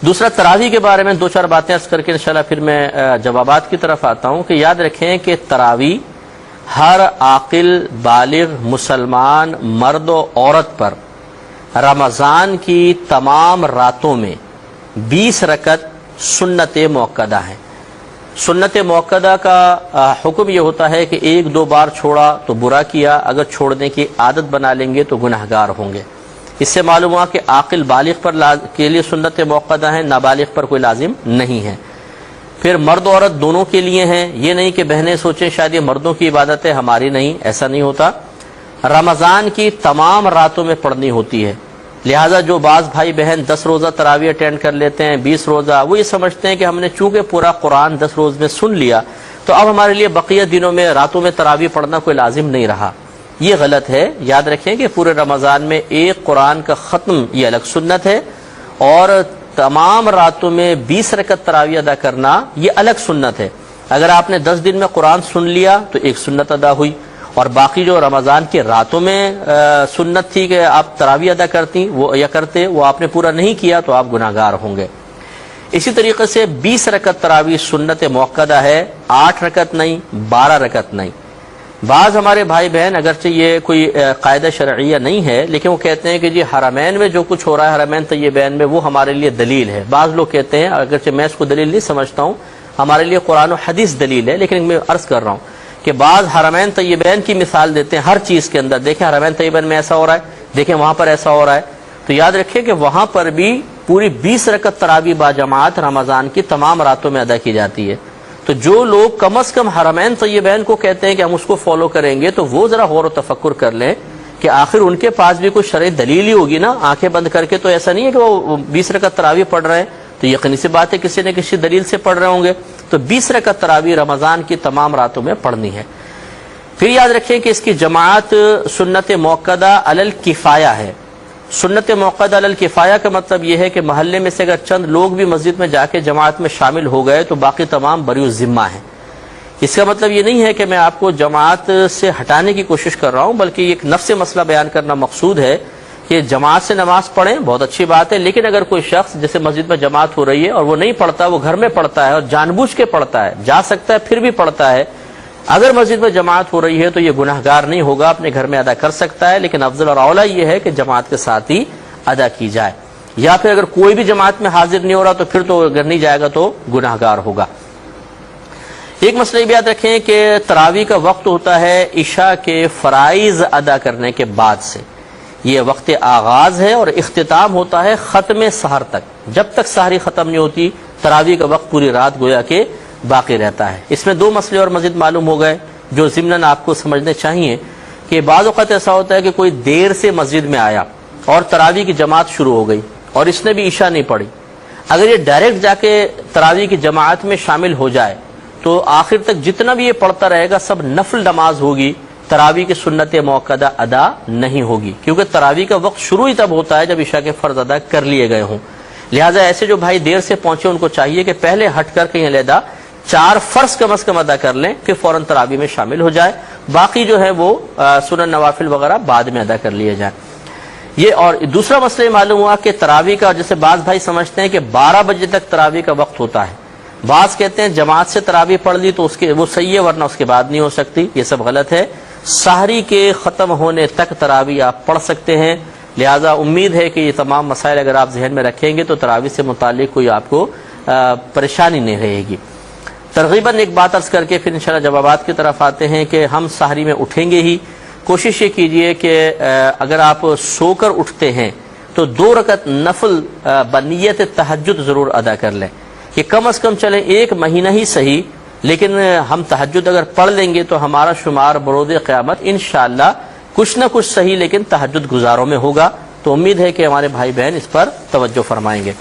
دوسرا تراویح کے بارے میں دو چار باتیں عرض کر کے انشاءاللہ پھر میں جوابات کی طرف آتا ہوں کہ یاد رکھیں کہ تراویح ہر عاقل بالغ مسلمان مرد و عورت پر رمضان کی تمام راتوں میں 20 رکعت سنت موقدہ ہیں۔ سنت موقدہ کا حکم یہ ہوتا ہے کہ ایک دو بار چھوڑا تو برا کیا، اگر چھوڑنے کی عادت بنا لیں گے تو گناہگار ہوں گے۔ اس سے معلوم ہوا کہ عاقل بالغ پر کے لیے سنت موقدہ ہیں، نابالغ پر کوئی لازم نہیں ہے۔ پھر مرد عورت دونوں کے لیے ہیں، یہ نہیں کہ بہنیں سوچیں شاید یہ مردوں کی عبادت ہے ہماری نہیں، ایسا نہیں ہوتا۔ رمضان کی تمام راتوں میں پڑھنی ہوتی ہے، لہٰذا جو بعض بھائی بہن 10 روزہ تراویح اٹینڈ کر لیتے ہیں، 20 روزہ، وہ یہ سمجھتے ہیں کہ ہم نے چونکہ پورا قرآن 10 روز میں سن لیا تو اب ہمارے لیے بقیہ دنوں میں راتوں میں تراویح پڑھنا کوئی لازم نہیں رہا۔ یہ غلط ہے۔ یاد رکھیں کہ پورے رمضان میں ایک قرآن کا ختم یہ الگ سنت ہے، اور تمام راتوں میں 20 رکعت تراویح ادا کرنا یہ الگ سنت ہے۔ اگر آپ نے 10 دن میں قرآن سن لیا تو ایک سنت ادا ہوئی، اور باقی جو رمضان کی راتوں میں سنت تھی کہ آپ تراویح ادا کرتی وہ آپ نے پورا نہیں کیا تو آپ گناہگار ہوں گے۔ اسی طریقے سے 20 رکعت تراویح سنت موقدہ ہے، 8 رکعت نہیں، 12 رکعت نہیں۔ بعض ہمارے بھائی بہن اگرچہ یہ کوئی قاعدہ شرعیہ نہیں ہے لیکن وہ کہتے ہیں کہ جی حرمین میں جو کچھ ہو رہا ہے حرمین طیبین میں وہ ہمارے لیے دلیل ہے۔ بعض لوگ کہتے ہیں، اگرچہ میں اس کو دلیل نہیں سمجھتا ہوں، ہمارے لیے قرآن و حدیث دلیل ہے، لیکن میں عرض کر رہا ہوں کہ بعض حرمین طیبین کی مثال دیتے ہیں ہر چیز کے اندر، دیکھیں حرمین طیبین میں ایسا ہو رہا ہے، دیکھیں وہاں پر ایسا ہو رہا ہے، تو یاد رکھیں کہ وہاں پر بھی پوری 20 رکعت تراویح باجماعت رمضان کی تمام راتوں میں ادا کی جاتی ہے۔ تو جو لوگ کم از کم حرمین طیبین کو کہتے ہیں کہ ہم اس کو فالو کریں گے تو وہ ذرا غور و تفکر کر لیں کہ آخر ان کے پاس بھی کوئی شرعی دلیل ہی ہوگی نا، آنکھیں بند کر کے تو ایسا نہیں ہے کہ وہ 20 رکعت تراویح پڑھ رہے ہیں، تو یقینی سی بات ہے کسی نہ کسی دلیل سے پڑھ رہے ہوں گے۔ تو 20 رکعت تراویح رمضان کی تمام راتوں میں پڑھنی ہے۔ پھر یاد رکھیں کہ اس کی جماعت سنت موقدہ علی الکفایہ ہے۔ سنت موقدہ علی الکفایہ کا مطلب یہ ہے کہ محلے میں سے اگر چند لوگ بھی مسجد میں جا کے جماعت میں شامل ہو گئے تو باقی تمام بری الذمہ ہیں۔ اس کا مطلب یہ نہیں ہے کہ میں آپ کو جماعت سے ہٹانے کی کوشش کر رہا ہوں، بلکہ ایک نفس مسئلہ بیان کرنا مقصود ہے کہ جماعت سے نماز پڑھیں، بہت اچھی بات ہے، لیکن اگر کوئی شخص جیسے مسجد میں جماعت ہو رہی ہے اور وہ نہیں پڑھتا، وہ گھر میں پڑھتا ہے اور جان بوجھ کے پڑھتا ہے، جا سکتا ہے پھر بھی پڑھتا ہے، اگر مسجد میں جماعت ہو رہی ہے تو یہ گناہگار نہیں ہوگا، اپنے گھر میں ادا کر سکتا ہے، لیکن افضل اور اولیٰ یہ ہے کہ جماعت کے ساتھ ہی ادا کی جائے، یا پھر اگر کوئی بھی جماعت میں حاضر نہیں ہو رہا تو پھر تو اگر نہیں جائے گا تو گناہگار ہوگا۔ ایک مسئلہ یہ یاد رکھیں کہ تراویح کا وقت ہوتا ہے عشاء کے فرائض ادا کرنے کے بعد سے، یہ وقت آغاز ہے، اور اختتام ہوتا ہے ختم سحر تک۔ جب تک سحری ختم نہیں ہوتی تراویح کا وقت پوری رات گویا کہ باقی رہتا ہے۔ اس میں دو مسئلے اور مزید معلوم ہو گئے جو ضمناً آپ کو سمجھنے چاہیے کہ بعض اوقات ایسا ہوتا ہے کہ کوئی دیر سے مسجد میں آیا اور تراویح کی جماعت شروع ہو گئی اور اس نے بھی عشاء نہیں پڑھی، اگر یہ ڈائریکٹ جا کے تراویح کی جماعت میں شامل ہو جائے تو آخر تک جتنا بھی یہ پڑھتا رہے گا سب نفل نماز ہوگی، تراویح کی سنت موقدہ ادا نہیں ہوگی، کیونکہ تراویح کا وقت شروع ہی تب ہوتا ہے جب عشاء کے فرض ادا کر لیے گئے ہوں۔ لہٰذا ایسے جو بھائی دیر سے پہنچے ان کو چاہیے کہ پہلے ہٹ کر کہیں علیحدہ 4 فرض کم از کم ادا کر لیں، پھر فوراً تراویح میں شامل ہو جائے، باقی جو ہے وہ سنن نوافل وغیرہ بعد میں ادا کر لیے جائیں۔ یہ اور دوسرا مسئلہ معلوم ہوا کہ تراویح کا، جیسے بعض بھائی سمجھتے ہیں کہ 12 بجے تک تراویح کا وقت ہوتا ہے، بعض کہتے ہیں جماعت سے تراویح پڑھ لی تو وہ صحیح ہے ورنہ اس کے بعد نہیں ہو سکتی، یہ سب غلط ہے۔ سحری کے ختم ہونے تک تراویح آپ پڑھ سکتے ہیں، لہٰذا امید ہے کہ یہ تمام مسائل اگر آپ ذہن میں رکھیں گے تو تراویح سے متعلق کوئی آپ کو پریشانی نہیں رہے گی۔ ترغیباً ایک بات عرض کر کے پھر انشاءاللہ جوابات کی طرف آتے ہیں کہ ہم سحری میں اٹھیں گے ہی، کوشش یہ کیجئے کہ اگر آپ سو کر اٹھتے ہیں تو 2 رکعت نفل بنیت تہجد ضرور ادا کر لیں، کہ کم از کم چلیں 1 مہینہ ہی صحیح، لیکن ہم تہجد اگر پڑھ لیں گے تو ہمارا شمار بروز قیامت انشاءاللہ کچھ نہ کچھ صحیح لیکن تہجد گزاروں میں ہوگا۔ تو امید ہے کہ ہمارے بھائی بہن اس پر توجہ فرمائیں گے۔